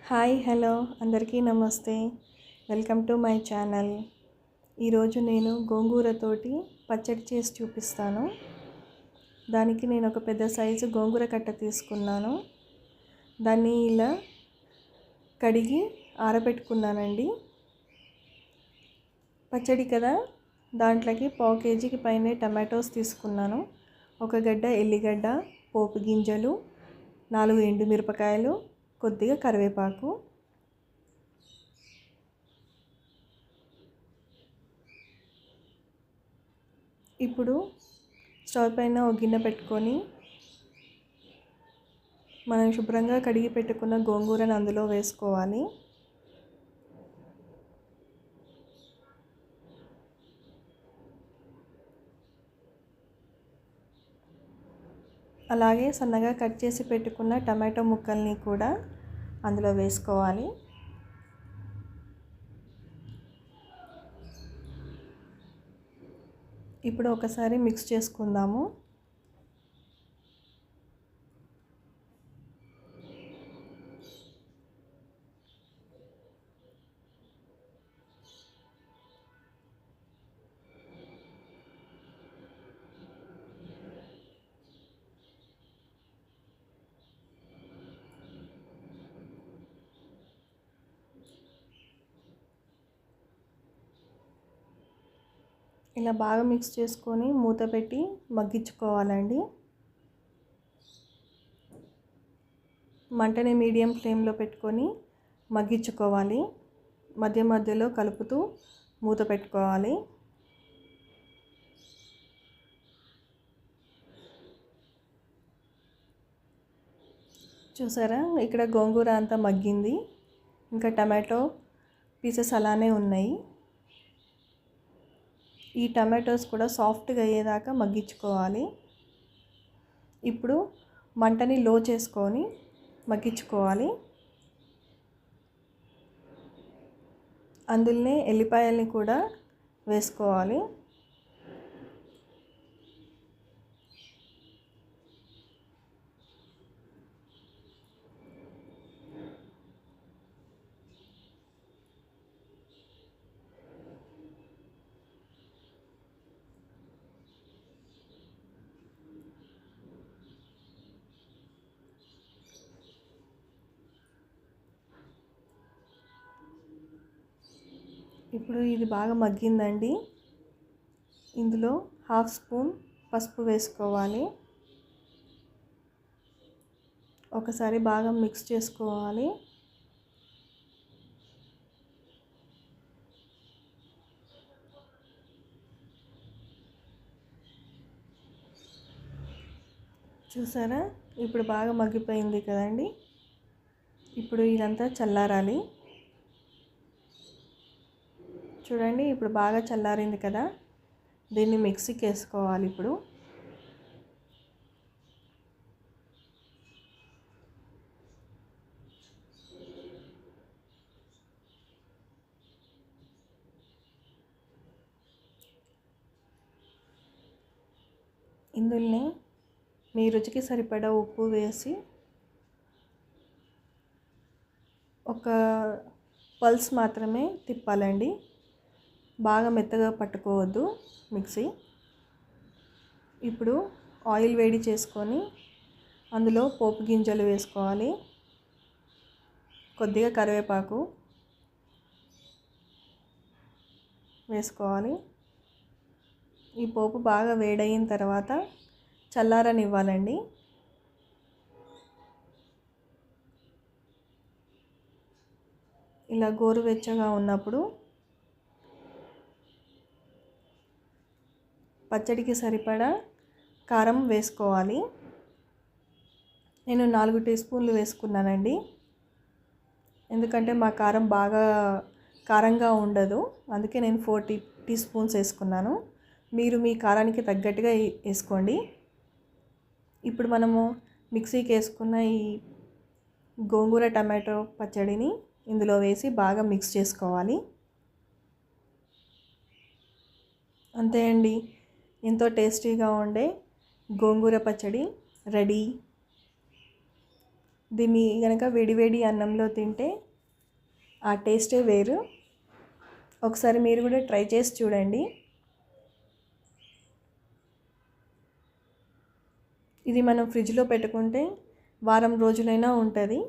Hi hello అందరికీ నమస్తే. Welcome to my channel. ఈరోజు నేను గోంగూరతోటి పచ్చడి చేసి చూపిస్తాను. దానికి నేను ఒక పెద్ద సైజు గోంగూర కట్ట తీసుకున్నాను. దాన్ని ఇలా కడిగి ఆరబెట్టుకున్నానండి. పచ్చడి కదా, దాంట్లోకి 1/2 కేజీకి పైనే టమాటోస్ తీసుకున్నాను. ఒక గడ్డ ఎల్లిగడ్డ, పోపు గింజలు, 4 ఎండుమిరపకాయలు, కొద్దిగా కరివేపాకు. ఇప్పుడు స్టవ్ పైన ఒక గిన్నె పెట్టుకొని మనం శుభ్రంగా కడిగి పెట్టుకున్న గోంగూరను అందులో వేసుకోవాలి. అలాగే సన్నగా కట్ చేసి పెట్టుకున్న టమాటో ముక్కల్ని కూడా అందులో వేసుకోవాలి. ఇప్పుడు ఒకసారి మిక్స్ చేసుకుందాము. ఇలా బాగా మిక్స్ చేసుకొని మూత పెట్టి మగ్గించుకోవాలండి. మంటని మీడియం ఫ్లేమ్లో పెట్టుకొని మగ్గించుకోవాలి. మధ్య మధ్యలో కలుపుతూ మూత పెట్టుకోవాలి. చూసారా, ఇక్కడ గోంగూర అంతా మగ్గింది. ఇంకా టమాటో పీసెస్ అలానే ఉన్నాయి. ఈ టమాటోస్ కూడా సాఫ్ట్గా అయ్యేదాకా మగ్గించుకోవాలి. ఇప్పుడు మంటని లో చేసుకొని మగ్గించుకోవాలి. అందులోనే ఎల్లిపాయల్ని కూడా వేసుకోవాలి. ఇప్పుడు ఇది బాగా మగ్గిందండి. ఇందులో 1/2 స్పూన్ పసుపు వేసుకోవాలి. ఒకసారి బాగా మిక్స్ చేసుకోవాలి. చూసారా, ఇప్పుడు బాగా మగ్గిపోయింది కదండి. ఇప్పుడు ఇదంతా చల్లారాలి. చూడండి, ఇప్పుడు బాగా చల్లారింది కదా. దీన్ని మిక్సీకి వేసుకోవాలి. ఇప్పుడు ఇందులోనే మీ రుచికి సరిపడా ఉప్పు వేసి ఒక పల్స్ మాత్రమే తిప్పాలండి. బాగా మెత్తగా పట్టుకోవద్దు మిక్సీ. ఇప్పుడు ఆయిల్ వేడి చేసుకొని అందులో పోపు గింజలు వేసుకోవాలి. కొద్దిగా కరివేపాకు వేసుకోవాలి. ఈ పోపు బాగా వేడయిన తర్వాత చల్లారనివ్వాలండి. ఇలా గోరువెచ్చగా ఉన్నప్పుడు పచ్చడికి సరిపడా కారం వేసుకోవాలి. నేను 4 టీ స్పూన్లు వేసుకున్నానండి. ఎందుకంటే మా కారం బాగా కారంగా ఉండదు, అందుకే నేను 4 టీ స్పూన్స్ వేసుకున్నాను. మీరు మీ కారానికి తగ్గట్టుగా వేసుకోండి. ఇప్పుడు మనము మిక్సీకి వేసుకున్న ఈ గోంగూర టమాటో పచ్చడిని ఇందులో వేసి బాగా మిక్స్ చేసుకోవాలి. అంతే అండి, ఎంతో టేస్టీగా ఉండే గోంగూర పచ్చడి రెడీ. దీన్ని కనుక వేడివేడి అన్నంలో తింటే ఆ టేస్టే వేరు. ఒకసారి మీరు కూడా ట్రై చేసి చూడండి. ఇది మనం ఫ్రిడ్జ్లో పెట్టుకుంటే వారం రోజులైనా ఉంటుంది.